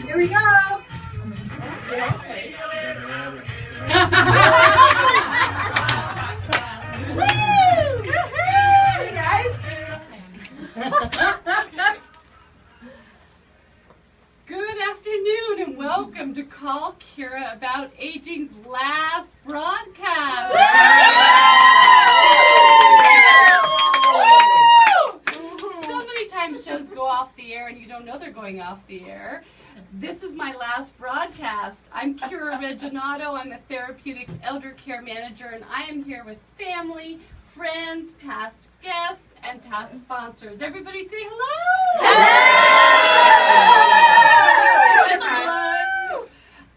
Here we go. Hey guys. Good afternoon and welcome to Call Kira About Aging's last broadcast. So many times shows go off the air and you don't know they're going off the air. This is my last broadcast. I'm Kira Reginato. I'm a therapeutic elder care manager, and I am here with family, friends, past guests, and past sponsors. Everybody say hello! Hello!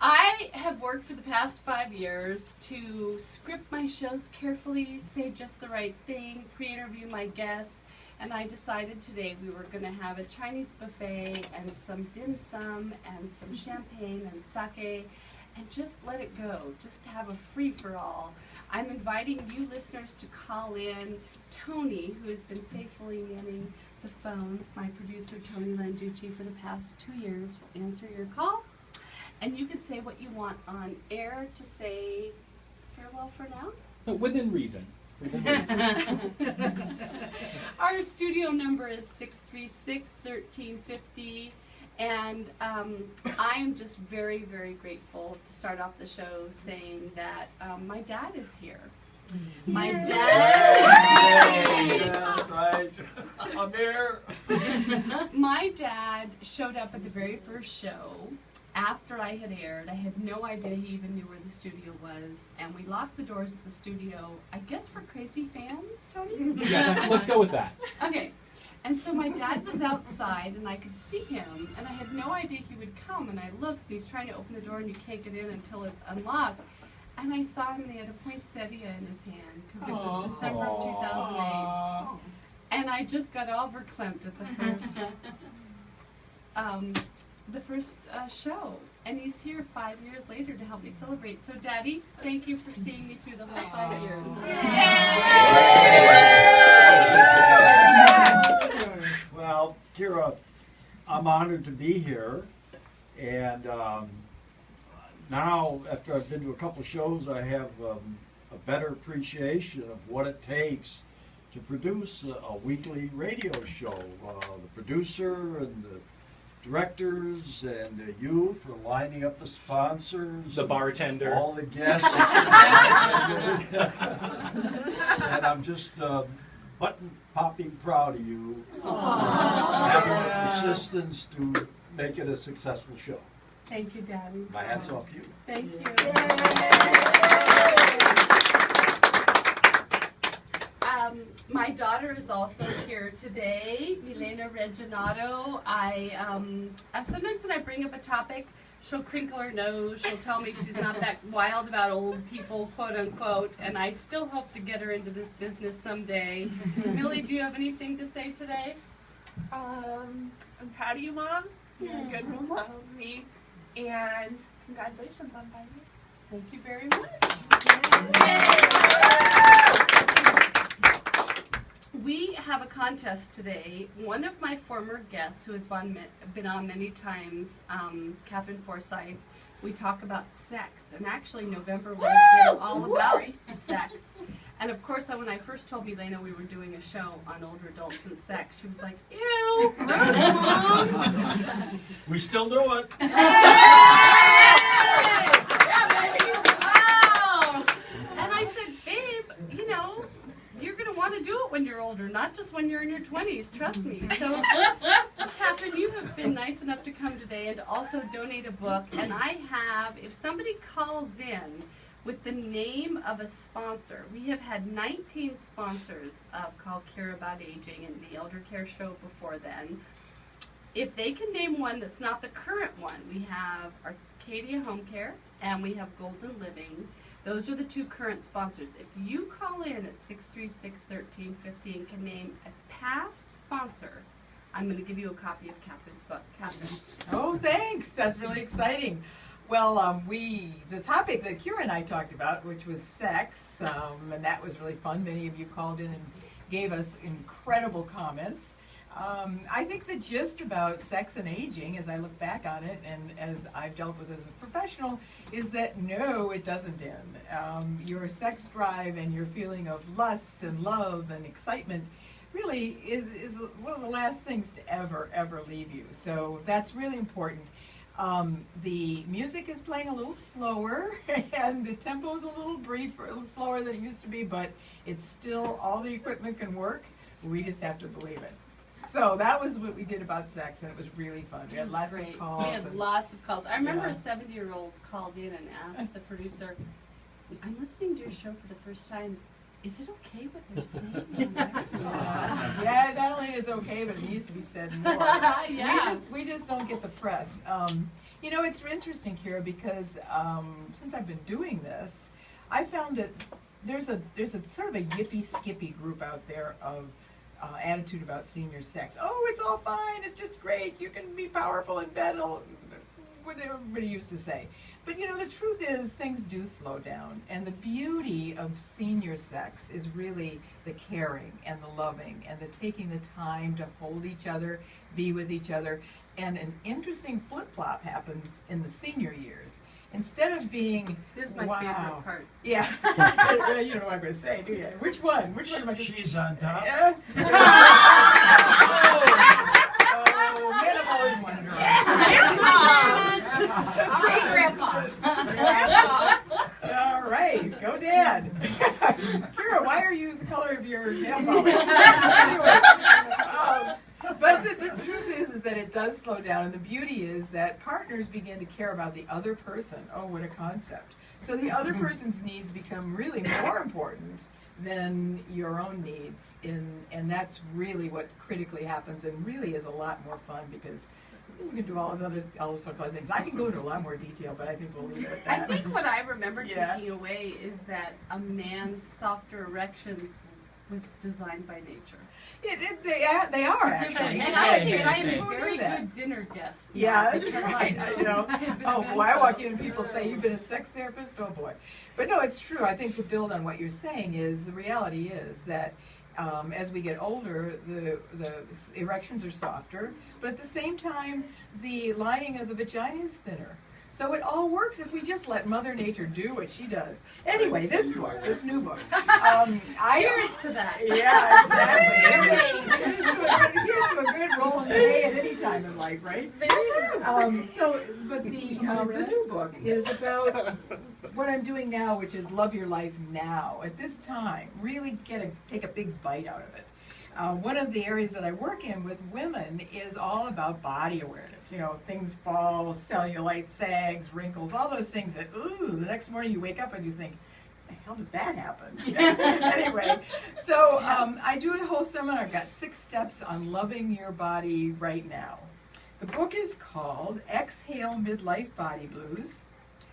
I have worked for the past 5 years to script my shows carefully, say just the right thing, pre-interview my guests, and I decided today we were going to have a Chinese buffet and some dim sum and some champagne and sake and just let it go, just have a free-for-all. I'm inviting you listeners to call in. Tony, who has been faithfully manning the phones, my producer Tony Landucci for the past 2 years, will answer your call. And you can say what you want on air to say farewell for now. Within reason. Our studio number is 636-1350, and I am just very, very grateful to start off the show saying that my dad is here. My dad. That's right. I'm here. My dad showed up at the very first show. After I had aired, I had no idea he even knew where the studio was, and we locked the doors at the studio, I guess for crazy fans, Tony? Yeah, let's go with that. Okay, and so my dad was outside, and I could see him, and I had no idea he would come, and I looked, and he's trying to open the door, and you can't get in until it's unlocked, and I saw him, and he had a poinsettia in his hand, because it was December of 2008, and I just got all verklempt at the first show, and he's here 5 years later to help me celebrate. So, Daddy, thank you for seeing me through the whole 5 years. Well, Kira, I'm honored to be here, and now, after I've been to a couple shows, I have a better appreciation of what it takes to produce a weekly radio show. The producer and the directors and you for lining up the sponsors, The bartender. all the guests, and I'm just button-popping proud of you for having the persistence to make it a successful show. Thank you, Daddy. My hat's off to you. Thank you. My daughter is also here today, Kira Reginato. Sometimes when I bring up a topic, she'll crinkle her nose. She'll tell me she's not that wild about old people, quote unquote, and I still hope to get her into this business someday. Millie, do you have anything to say today? I'm proud of you, Mom. You're a good role model of me, and congratulations on 5 years. Thank you very much. We have a contest today. One of my former guests, who has been on many times, Catherine Forsyth, we talk about sex, and actually November would have been all about sex. And of course, when I first told Milena we were doing a show on older adults and sex, she was like, ew, gross, Mom. We still do it. Yeah, baby. Wow. And I said, babe, you know, you're going to want to do it when you're older, not just when you're in your 20s, trust me. So, Catherine, you have been nice enough to come today and to also donate a book. And I have, if somebody calls in with the name of a sponsor, we have had 19 sponsors of Call Kira About Aging and the Elder Care Show before then. If they can name one that's not the current one, we have Arcadia Home Care and we have Golden Living. Those are the two current sponsors. If you call in at 636-1350 and can name a past sponsor, I'm going to give you a copy of Catherine's book. Catherine. Oh, thanks. That's really exciting. Well, the topic that Kira and I talked about, which was sex, and that was really fun. Many of you called in and gave us incredible comments. I think the gist about sex and aging, as I look back on it and as I've dealt with it as a professional, is that no, it doesn't end. Your sex drive and your feeling of lust and love and excitement really is one of the last things to ever leave you. So that's really important. The music is playing a little slower and the tempo is a little briefer, a little slower than it used to be, but it's still, all the equipment can work. We just have to believe it. So that was what we did about sex, and it was really fun. We had lots of calls. We had lots of calls. I remember Yeah. a 70-year-old called in and asked the producer, I'm listening to your show for the first time. Is it okay what they're saying? Yeah, not only is it okay, but it needs to be said more. Yeah. We just don't get the press. You know, it's interesting, Kira, because since I've been doing this, I found that there's a sort of a yippee-skippy group out there of attitude about senior sex. Oh, it's all fine, it's just great, you can be powerful in bed, what everybody used to say. But you know, the truth is things do slow down, and the beauty of senior sex is really the caring and the loving and the taking the time to hold each other, be with each other. And an interesting flip-flop happens in the senior years. Instead of being, This is my wow. favorite part. Yeah. You know what I'm going to say, do you? Which one? Which one am I going to say? She's on top. Yeah. Oh, men have always wanted her. All right, go Dad. Kira, why are you the color of your nail polish? Anyway, but the truth is that it does slow down, and the beauty is that partners begin to care about the other person. Oh, what a concept. So the other person's needs become really more important than your own needs, and that's really what critically happens, and really is a lot more fun, because you can do all those sorts of things. I can go into a lot more detail, but I think we'll leave it at that. I think what I remember Yeah. taking away is that a man's softer erections was designed by nature. They are actually. And I think I am Who a knew very that? good dinner guest. now, Yeah, that's because right. I I know. this tidbit Oh of boy, I info. walk in and people say, "You've been a sex therapist?" Oh boy. But no, it's true. I think to build on what you're saying is the reality is that as we get older, the erections are softer, but at the same time, the lining of the vagina is thinner. So it all works if we just let Mother Nature do what she does. Anyway, this new book. Cheers to that. Yeah, exactly. Here's to a good roll in the day at any time in life, right? But the new book is about what I'm doing now, which is love your life now, at this time. Really take a big bite out of it. One of the areas that I work in with women is all about body awareness. You know, things fall, cellulite, sags, wrinkles, all those things that, ooh, the next morning you wake up and you think, how did that happen? Anyway, so I do a whole seminar. I've got 6 steps on loving your body right now. The book is called Exhale Midlife Body Blues,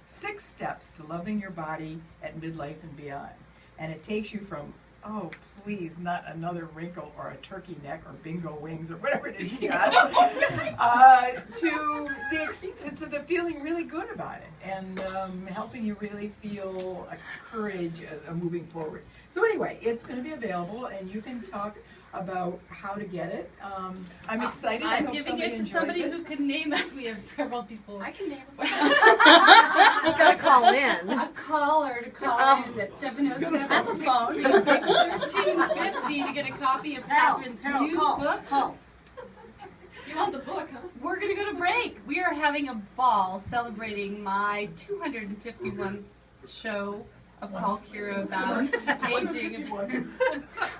6 Steps to Loving Your Body at Midlife and Beyond. And it takes you from, oh, please, not another wrinkle or a turkey neck or bingo wings or whatever it is you got, to the feeling really good about it and helping you really feel a courage moving forward. So anyway, it's going to be available, and you can talk about how to get it. I'm excited. I I'm hope giving it to enjoys somebody it. who can name it. We have several people. I can name it. You gotta call in. A caller to call in at 707-636-1350 to get a copy of Catherine's new book. You want the book, huh? We're going to go to break. We are having a ball celebrating my 251st show of Call Kira about aging. And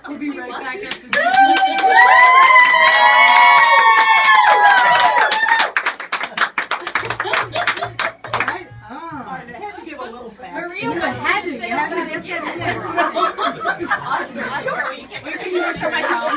we'll be right back after this. I had to give a little fast. Maria, had to say get that again. Come